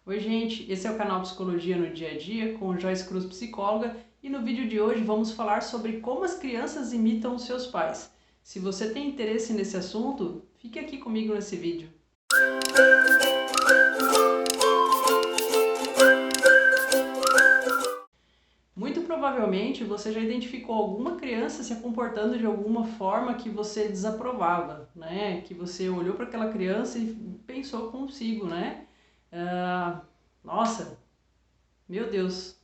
Oi gente, esse é o canal Psicologia no Dia a Dia com Joyce Cruz, psicóloga, e no vídeo de hoje vamos falar sobre como as crianças imitam os seus pais. Se você tem interesse nesse assunto, fique aqui comigo nesse vídeo. Muito provavelmente você já identificou alguma criança se comportando de alguma forma que você desaprovava, né? Que você olhou para aquela criança e pensou consigo, né? Nossa, meu Deus,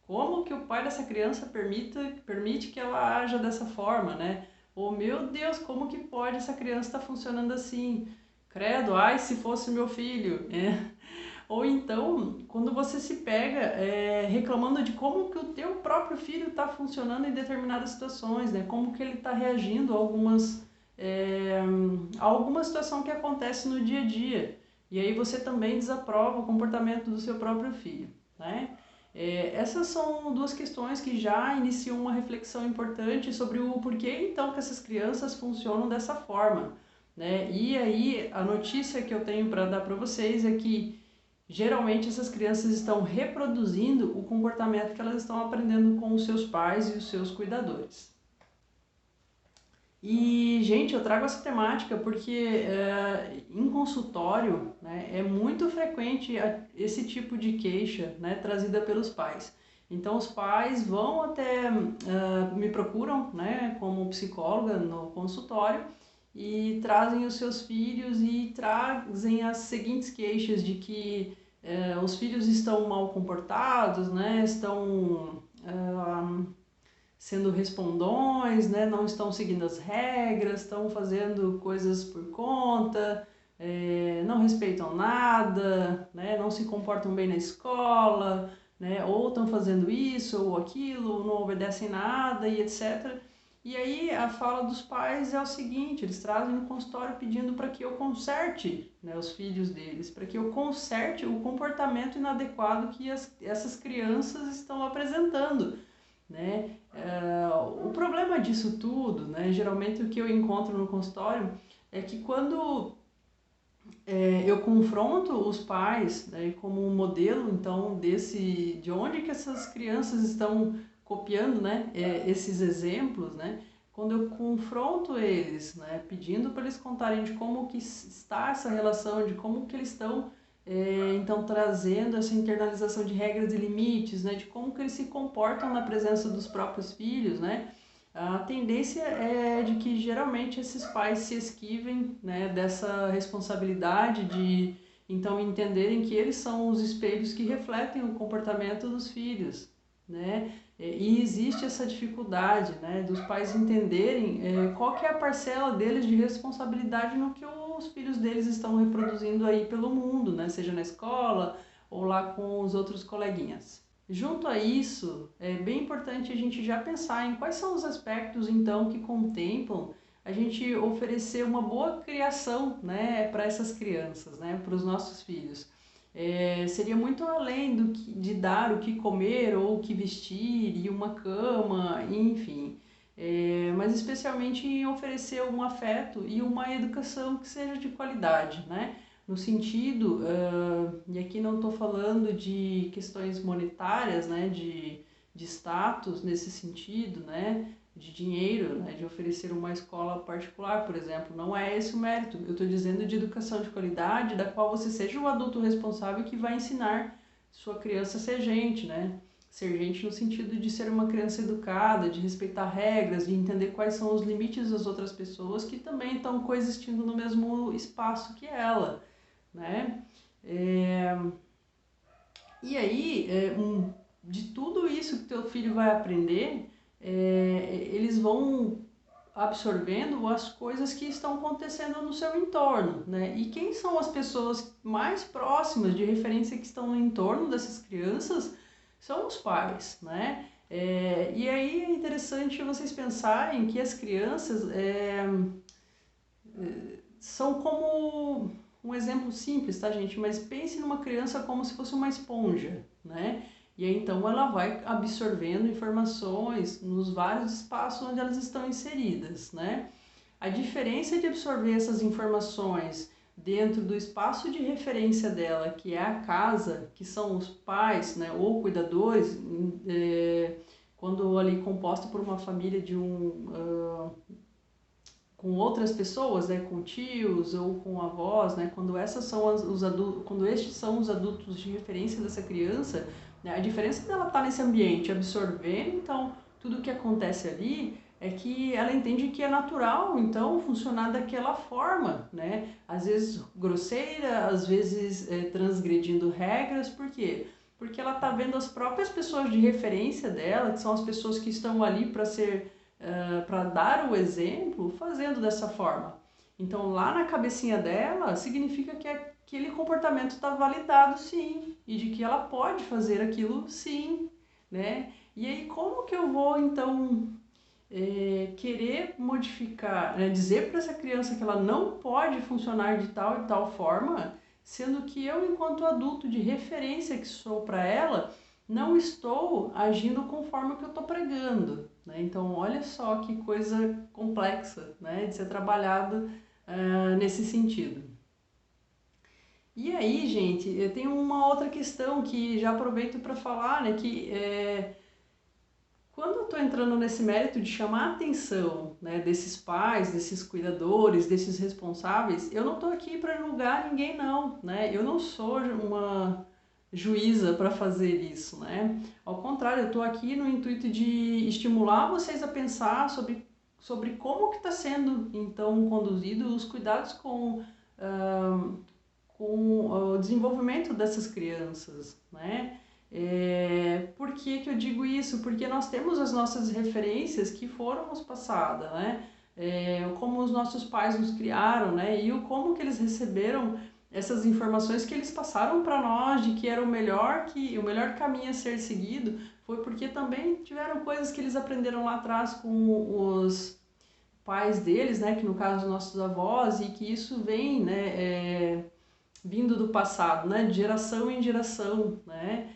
como que o pai dessa criança permite que ela haja dessa forma, né? Ou, meu Deus, como que pode essa criança estar funcionando assim? Credo, ai, se fosse meu filho, né? Ou então, quando você se pega reclamando de como que o teu próprio filho está funcionando em determinadas situações, né? Como que ele está reagindo a alguma situação que acontece no dia a dia. E aí você também desaprova o comportamento do seu próprio filho, né? Essas são duas questões que já iniciam uma reflexão importante sobre o porquê então que essas crianças funcionam dessa forma, né? E aí a notícia que eu tenho para dar para vocês é que geralmente essas crianças estão reproduzindo o comportamento que elas estão aprendendo com os seus pais e os seus cuidadores. E, gente, eu trago essa temática porque em consultório, né, é muito frequente esse tipo de queixa, né, trazida pelos pais. Então, os pais vão até, me procuram, né, como psicóloga no consultório e trazem os seus filhos e trazem as seguintes queixas de que os filhos estão mal comportados, né, estão sendo respondões, né? Não estão seguindo as regras, estão fazendo coisas por conta, não respeitam nada, né? Não se comportam bem na escola, né? Ou estão fazendo isso ou aquilo, não obedecem nada e etc. E aí a fala dos pais é o seguinte, eles trazem no consultório pedindo para que eu conserte, né, os filhos deles, para que eu conserte o comportamento inadequado que essas crianças estão apresentando, né? O problema disso tudo, né, geralmente o que eu encontro no consultório é que quando eu confronto os pais, né, como um modelo, então, de onde que essas crianças estão copiando, né, esses exemplos, né, quando eu confronto eles, né, pedindo para eles contarem de como que está essa relação, de como que eles estão, então, trazendo essa internalização de regras e limites, né, de como que eles se comportam na presença dos próprios filhos, né, a tendência é de que geralmente esses pais se esquivem, né, dessa responsabilidade de então entenderem que eles são os espelhos que refletem o comportamento dos filhos, né? E existe essa dificuldade, né, dos pais entenderem qual que é a parcela deles de responsabilidade no que os filhos deles estão reproduzindo aí pelo mundo, né, seja na escola ou lá com os outros coleguinhas. Junto a isso, é bem importante a gente já pensar em quais são os aspectos, então, que contemplam a gente oferecer uma boa criação, né, para essas crianças, né, para os nossos filhos. Seria muito além de dar o que comer ou o que vestir e uma cama, enfim. Mas especialmente em oferecer um afeto e uma educação que seja de qualidade, né? No sentido, e aqui não estou falando de questões monetárias, né, de status nesse sentido, né, de dinheiro, né, de oferecer uma escola particular, por exemplo, não é esse o mérito. Eu estou dizendo de educação de qualidade, da qual você seja um adulto responsável que vai ensinar sua criança a ser gente, né, ser gente no sentido de ser uma criança educada, de respeitar regras, de entender quais são os limites das outras pessoas que também estão coexistindo no mesmo espaço que ela, né? E aí, de tudo isso que teu filho vai aprender, eles vão absorvendo as coisas que estão acontecendo no seu entorno, né? E quem são as pessoas mais próximas de referência que estão no entorno dessas crianças são os pais, né? E aí é interessante vocês pensarem que as crianças são como um exemplo simples, tá, gente? Mas pense numa criança como se fosse uma esponja, né? E aí, então, ela vai absorvendo informações nos vários espaços onde elas estão inseridas, né? A diferença de absorver essas informações dentro do espaço de referência dela, que é a casa, que são os pais, né, ou cuidadores, quando ali composta por uma família de com outras pessoas, né, com tios ou com avós, né, quando essas são os adultos, quando estes são os adultos de referência dessa criança, né, a diferença dela estar nesse ambiente absorvendo, então tudo que acontece ali é que ela entende que é natural, então, funcionar daquela forma, né? Às vezes grosseira, às vezes transgredindo regras, por quê? Porque ela está vendo as próprias pessoas de referência dela, que são as pessoas que estão ali para ser, para dar o exemplo, fazendo dessa forma. Então, lá na cabecinha dela, significa que aquele comportamento está validado, sim, e de que ela pode fazer aquilo, sim, né? E aí, como que eu vou, então, querer modificar, né, dizer para essa criança que ela não pode funcionar de tal e tal forma, sendo que eu, enquanto adulto de referência que sou para ela, não estou agindo conforme o que eu estou pregando, né? Então, olha só que coisa complexa, né, de ser trabalhado nesse sentido. E aí, gente, eu tenho uma outra questão que já aproveito para falar, né, que quando eu estou entrando nesse mérito de chamar a atenção, né, desses pais, desses cuidadores, desses responsáveis, eu não estou aqui para julgar ninguém, não, né? Eu não sou uma juíza para fazer isso, né? Ao contrário, eu estou aqui no intuito de estimular vocês a pensar sobre como que está sendo, então, conduzido os cuidados com o desenvolvimento dessas crianças, né? Por que que eu digo isso? Porque nós temos as nossas referências que foram nos passadas, né? Como os nossos pais nos criaram, né? E como que eles receberam essas informações que eles passaram para nós de que era o melhor caminho a ser seguido, foi porque também tiveram coisas que eles aprenderam lá atrás com os pais deles, né? Que no caso os nossos avós, e que isso vem, né? Vindo do passado, né? De geração em geração, né?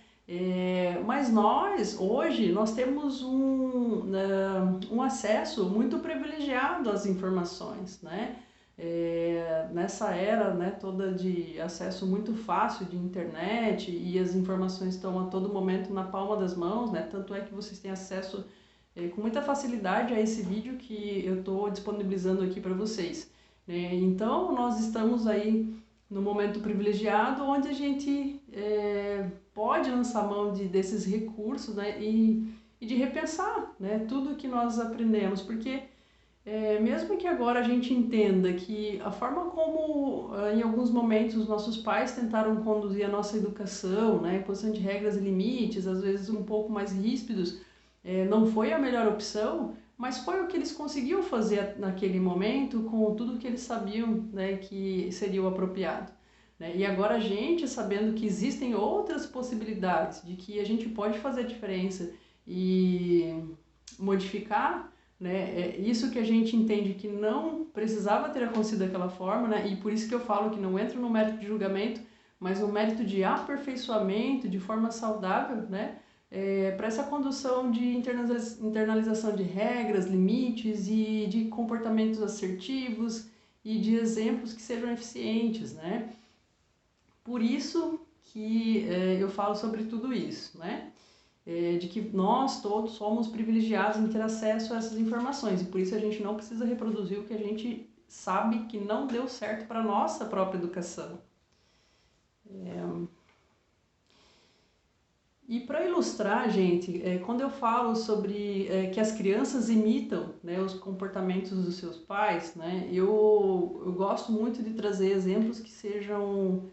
Mas nós, hoje, nós temos um acesso muito privilegiado às informações, né? Nessa era, né, toda de acesso muito fácil de internet, e as informações estão a todo momento na palma das mãos, né? Tanto é que vocês têm acesso com muita facilidade a esse vídeo que eu estou disponibilizando aqui para vocês, né? Então, nós estamos aí no momento privilegiado, onde a gente pode lançar mão desses recursos, né, e de repensar, né, tudo que nós aprendemos, porque mesmo que agora a gente entenda que a forma como em alguns momentos os nossos pais tentaram conduzir a nossa educação, né, imposição de regras e limites, às vezes um pouco mais ríspidos, não foi a melhor opção, mas foi o que eles conseguiam fazer naquele momento com tudo que eles sabiam, né, que seria o apropriado, né? E agora a gente, sabendo que existem outras possibilidades, de que a gente pode fazer a diferença e modificar, né, isso que a gente entende que não precisava ter acontecido daquela forma, né, e por isso que eu falo que não entro no mérito de julgamento, mas no mérito de aperfeiçoamento de forma saudável, né, para essa condução de internalização de regras, limites e de comportamentos assertivos e de exemplos que sejam eficientes, né? Por isso que eu falo sobre tudo isso, né? De que nós todos somos privilegiados em ter acesso a essas informações, e por isso a gente não precisa reproduzir o que a gente sabe que não deu certo para a nossa própria educação. E para ilustrar, gente, quando eu falo sobre que as crianças imitam, né, os comportamentos dos seus pais, né, eu gosto muito de trazer exemplos que sejam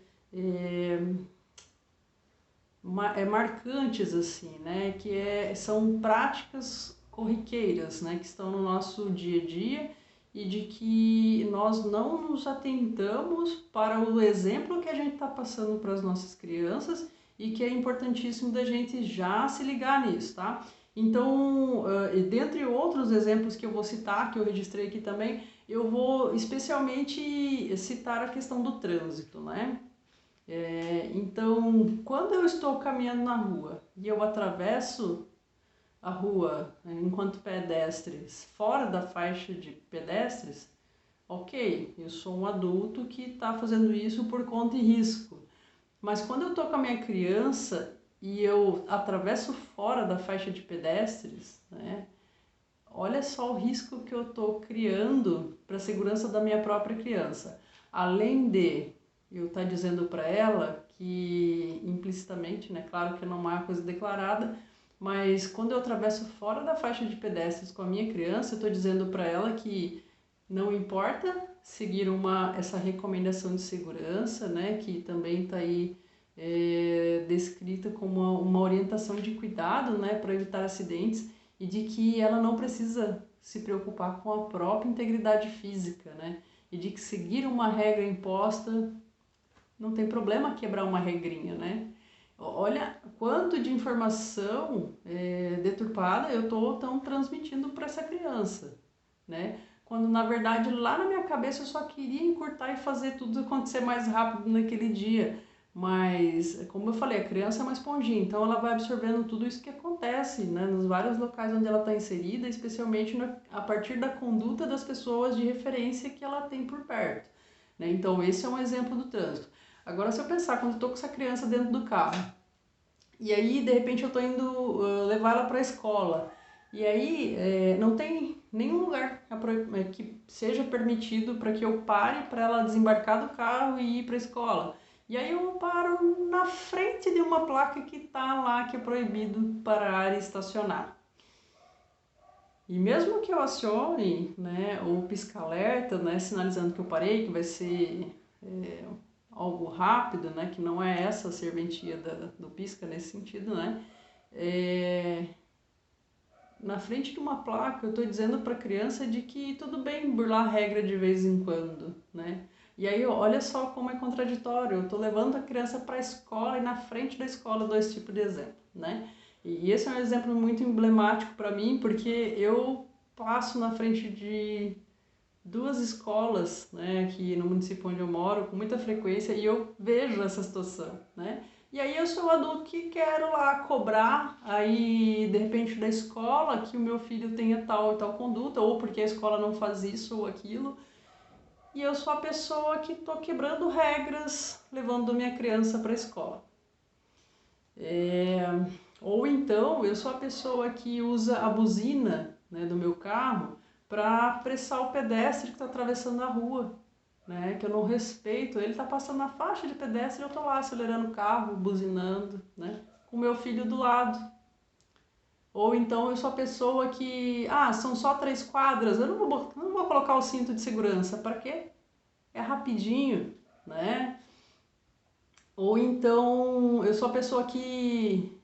marcantes, assim, né, que são práticas corriqueiras, né, que estão no nosso dia a dia, e de que nós não nos atentamos para o exemplo que a gente está passando para as nossas crianças, e que é importantíssimo da gente já se ligar nisso, tá? Então, dentre outros exemplos que eu vou citar, que eu registrei aqui também, eu vou especialmente citar a questão do trânsito, né? Então, quando eu estou caminhando na rua e eu atravesso a rua enquanto pedestres fora da faixa de pedestres, Ok, eu sou um adulto que está fazendo isso por conta e risco. Mas quando eu estou com a minha criança e eu atravesso fora da faixa de pedestres, né? Olha só o risco que eu estou criando para a segurança da minha própria criança. Além de eu estar dizendo para ela que, implicitamente, né, claro que não é uma coisa declarada, mas quando eu atravesso fora da faixa de pedestres com a minha criança, eu estou dizendo para ela que não importa seguir essa recomendação de segurança, né, que também está aí descrita como uma orientação de cuidado, né, para evitar acidentes, e de que ela não precisa se preocupar com a própria integridade física, né, e de que seguir uma regra imposta não tem problema quebrar uma regrinha, né. Olha quanto de informação deturpada eu estou transmitindo para essa criança, né? Quando na verdade lá na minha cabeça eu só queria encurtar e fazer tudo acontecer mais rápido naquele dia. Mas, como eu falei, a criança é uma esponjinha, então ela vai absorvendo tudo isso que acontece, né, nos vários locais onde ela está inserida, especialmente a partir da conduta das pessoas de referência que ela tem por perto, né? Então esse é um exemplo do trânsito. Agora, se eu pensar, quando eu estou com essa criança dentro do carro, e aí, de repente, eu estou indo levar ela para a escola, e aí não tem nenhum lugar que seja permitido para que eu pare para ela desembarcar do carro e ir para a escola. E aí eu paro na frente de uma placa que está lá, que é proibido parar e estacionar. E mesmo que eu acione, né, o pisca-alerta, né, sinalizando que eu parei, que vai ser algo rápido, né, que não é essa a serventia do pisca nesse sentido, né, na frente de uma placa eu estou dizendo para a criança de que tudo bem burlar a regra de vez em quando, né. E aí olha só como é contraditório, eu estou levando a criança para a escola e na frente da escola dou esse tipo de exemplo, né. E esse é um exemplo muito emblemático para mim, porque eu passo na frente de duas escolas, né, aqui no município onde eu moro, com muita frequência, e eu vejo essa situação, né. E aí eu sou o adulto que quero lá cobrar, aí de repente da escola, que o meu filho tenha tal e tal conduta, ou porque a escola não faz isso ou aquilo, e eu sou a pessoa que estou quebrando regras, levando minha criança para a escola. Ou então eu sou a pessoa que usa a buzina, né, do meu carro para apressar o pedestre que está atravessando a rua, né, que eu não respeito. Ele está passando na faixa de pedestre e eu estou lá acelerando o carro, buzinando, né, com o meu filho do lado. Ou então eu sou a pessoa que, são só 3 quadras, eu não vou colocar o cinto de segurança, para quê? É rapidinho, né? Ou então eu sou a pessoa que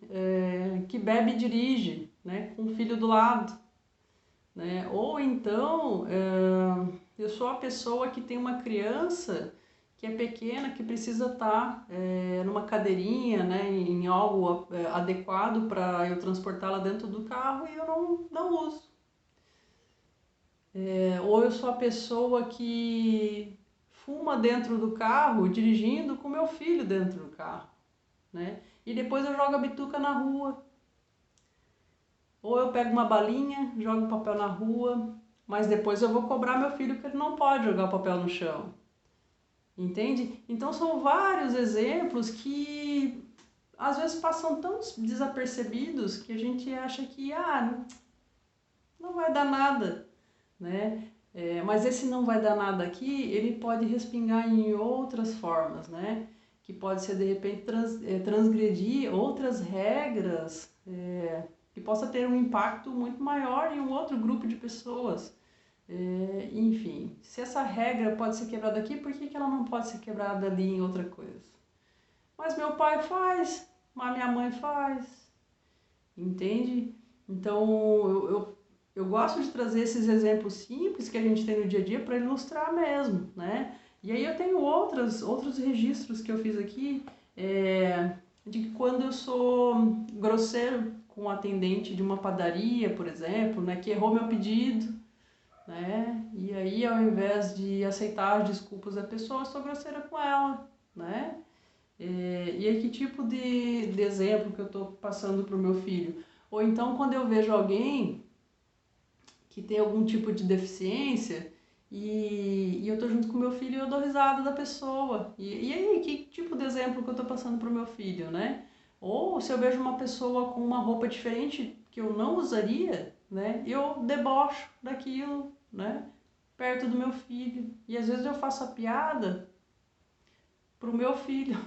bebe e dirige, né, com o filho do lado, né? Ou então eu sou a pessoa que tem uma criança que é pequena, que precisa estar numa cadeirinha, né, em algo adequado para eu transportá-la dentro do carro e eu não uso. Ou eu sou a pessoa que fuma dentro do carro, dirigindo com meu filho dentro do carro, né? E depois eu jogo a bituca na rua. Ou eu pego uma balinha, jogo papel na rua, mas depois eu vou cobrar meu filho que ele não pode jogar o papel no chão. Entende? Então são vários exemplos que às vezes passam tão desapercebidos que a gente acha que não vai dar nada, né? Mas esse não vai dar nada aqui, ele pode respingar em outras formas, né? Que pode ser de repente transgredir outras regras, que possa ter um impacto muito maior em um outro grupo de pessoas. Enfim, se essa regra pode ser quebrada aqui, por que ela não pode ser quebrada ali em outra coisa? Mas meu pai faz, mas minha mãe faz, entende? Então eu gosto de trazer esses exemplos simples que a gente tem no dia a dia para ilustrar mesmo, né? E aí eu tenho outros registros que eu fiz aqui, de que quando eu sou grosseiro com um atendente de uma padaria, por exemplo, né, que errou meu pedido, né? E aí ao invés de aceitar as desculpas da pessoa, eu sou grosseira com ela, né? E aí que tipo de exemplo que eu estou passando para o meu filho? Ou então quando eu vejo alguém que tem algum tipo de deficiência e eu tô junto com meu filho e eu dou risada da pessoa. E aí, que tipo de exemplo que eu tô passando pro meu filho, né? Ou se eu vejo uma pessoa com uma roupa diferente que eu não usaria, né? Eu debocho daquilo, né? Perto do meu filho. E às vezes eu faço a piada pro meu filho.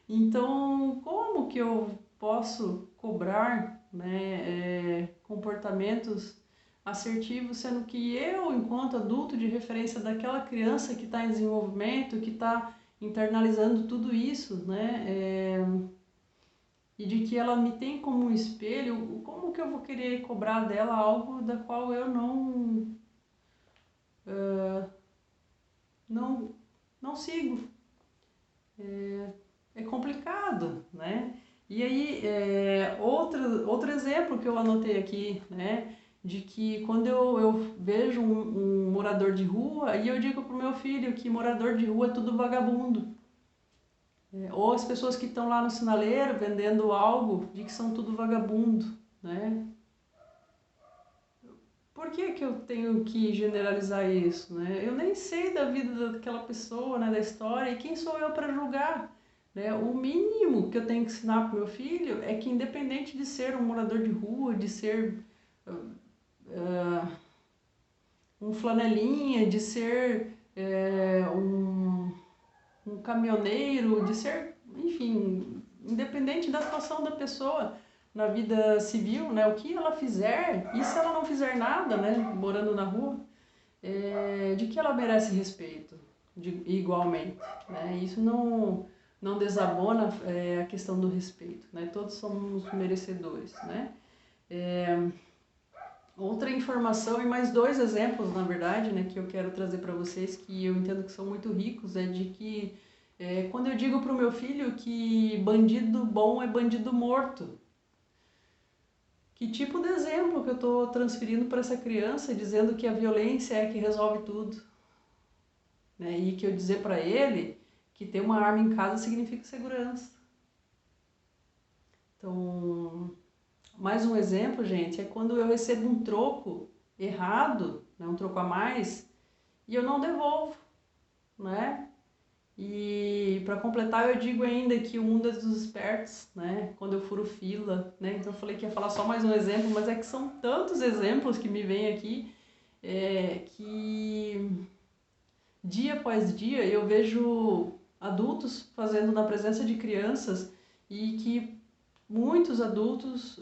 Então, como que eu posso cobrar, né, comportamentos assertivos, sendo que eu, enquanto adulto de referência daquela criança que está em desenvolvimento, que está internalizando tudo isso, né, e de que ela me tem como um espelho, como que eu vou querer cobrar dela algo da qual eu não, não sigo? É complicado, né? E aí, outro exemplo que eu anotei aqui, né? De que quando eu vejo um morador de rua, e eu digo pro meu filho que morador de rua é tudo vagabundo. Ou as pessoas que estão lá no sinaleiro vendendo algo, de que são tudo vagabundo, né? Por que que eu tenho que generalizar isso, né? Eu nem sei da vida daquela pessoa, né, da história, e quem sou eu para julgar, né? O mínimo que eu tenho que ensinar para meu filho é que independente de ser um morador de rua, de ser um flanelinha, de ser um caminhoneiro, de ser, enfim, independente da situação da pessoa na vida civil, né? O que ela fizer, e se ela não fizer nada, né, morando na rua, de que ela merece respeito igualmente, né? Isso não desabona a questão do respeito, né? Todos somos merecedores, né? Outra informação e mais dois exemplos, na verdade, né, que eu quero trazer para vocês, que eu entendo que são muito ricos, é de que quando eu digo para o meu filho que bandido bom é bandido morto, que tipo de exemplo que eu estou transferindo para essa criança, dizendo que a violência é que resolve tudo, né? E que eu dizer para ele que ter uma arma em casa significa segurança. Então, mais um exemplo, gente, é quando eu recebo um troco errado, né, um troco a mais, e eu não devolvo, né? E para completar, eu digo ainda que o mundo é dos espertos, né? Quando eu furo fila, né? Então eu falei que ia falar só mais um exemplo, mas é que são tantos exemplos que me vêm aqui, que dia após dia eu vejo adultos fazendo na presença de crianças e que muitos adultos,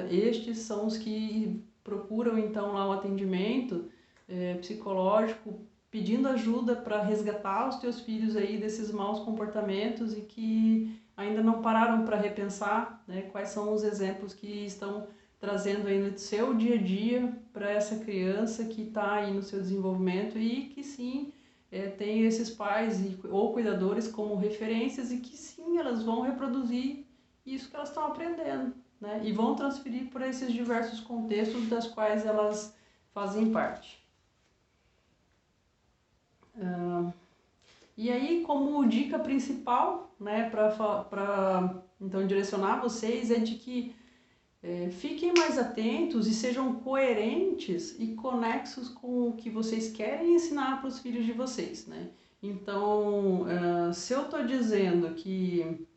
estes são os que procuram então lá o atendimento psicológico, pedindo ajuda para resgatar os teus filhos aí desses maus comportamentos e que ainda não pararam para repensar, né, quais são os exemplos que estão trazendo aí no seu dia a dia para essa criança que está aí no seu desenvolvimento e que sim, tem esses pais ou cuidadores como referências e que sim, elas vão reproduzir isso que elas estão aprendendo, né? E vão transferir para esses diversos contextos das quais elas fazem parte. E aí, como dica principal, né, para então direcionar vocês, é de que fiquem mais atentos e sejam coerentes e conexos com o que vocês querem ensinar para os filhos de vocês, né? Então, se eu estou dizendo que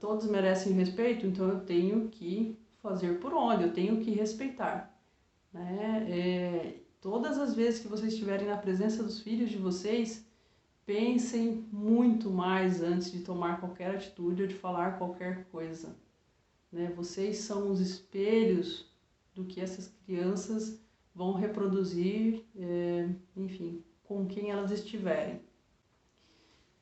todos merecem respeito, então eu tenho que fazer por onde, eu tenho que respeitar, né? Todas as vezes que vocês estiverem na presença dos filhos de vocês, pensem muito mais antes de tomar qualquer atitude ou de falar qualquer coisa, né? Vocês são os espelhos do que essas crianças vão reproduzir, enfim, com quem elas estiverem.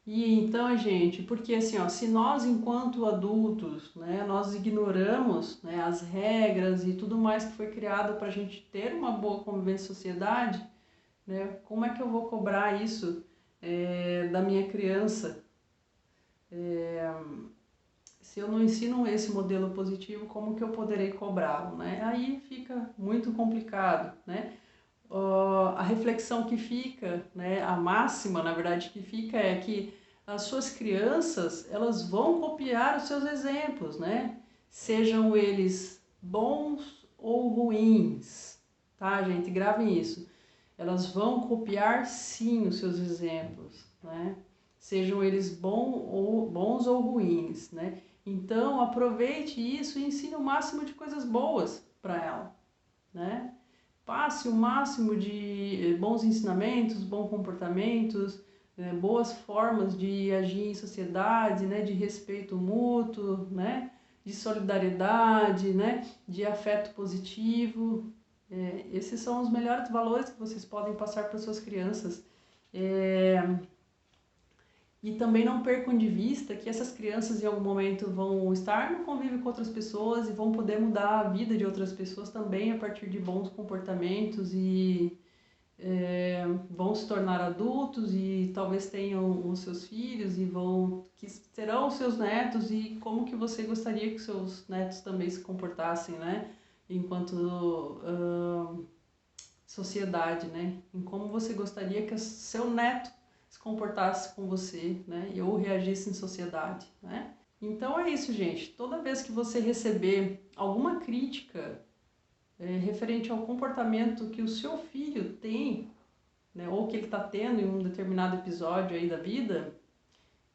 E então, gente, porque assim, ó, se nós enquanto adultos, né, nós ignoramos, né, as regras e tudo mais que foi criado para a gente ter uma boa convivência em sociedade, né, como é que eu vou cobrar isso da minha criança? Se eu não ensino esse modelo positivo, como que eu poderei cobrá-lo, né? Aí fica muito complicado, né? A reflexão que fica, né, a máxima, na verdade, que fica é que as suas crianças, elas vão copiar os seus exemplos, né? Sejam eles bons ou ruins, tá, gente? Gravem isso. elas vão copiar sim os seus exemplos, né? Sejam eles bons ou ruins, né? Então aproveite isso e ensine o máximo de coisas boas para ela, né? Passe o máximo de bons ensinamentos, bons comportamentos, boas formas de agir em sociedade, né? De respeito mútuo, né? De solidariedade, né? De afeto positivo. Esses são os melhores valores que vocês podem passar para suas crianças. E também não percam de vista que essas crianças em algum momento vão estar no convívio com outras pessoas e vão poder mudar a vida de outras pessoas também a partir de bons comportamentos e vão se tornar adultos e talvez tenham os seus filhos e que serão os seus netos, e como que você gostaria que seus netos também se comportassem, né? Enquanto sociedade, né? Em como você gostaria que seu neto se comportasse com você, né? Ou reagisse em sociedade, né? Então é isso, gente. Toda vez que você receber alguma crítica referente ao comportamento que o seu filho tem, né, ou que ele está tendo em um determinado episódio aí da vida,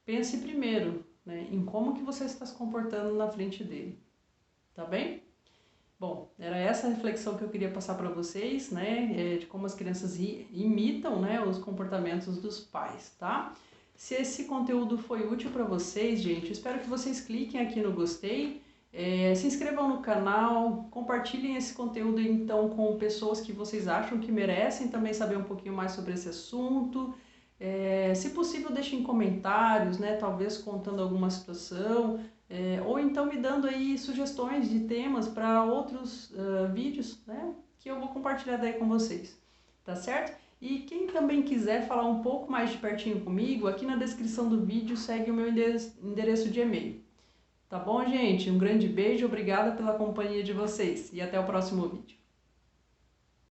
pense primeiro, né, em como que você está se comportando na frente dele, tá bem? Bom, era essa a reflexão que eu queria passar para vocês, né, de como as crianças imitam, né, os comportamentos dos pais, tá? Se esse conteúdo foi útil para vocês, gente, espero que vocês cliquem aqui no gostei, se inscrevam no canal, compartilhem esse conteúdo então com pessoas que vocês acham que merecem também saber um pouquinho mais sobre esse assunto. Se possível, deixem comentários, né, talvez contando alguma situação, ou então me dando aí sugestões de temas para outros vídeos, né, que eu vou compartilhar daí com vocês, tá certo? E quem também quiser falar um pouco mais de pertinho comigo, aqui na descrição do vídeo segue o meu endereço de e-mail. Tá bom, gente? Um grande beijo, obrigada pela companhia de vocês e até o próximo vídeo.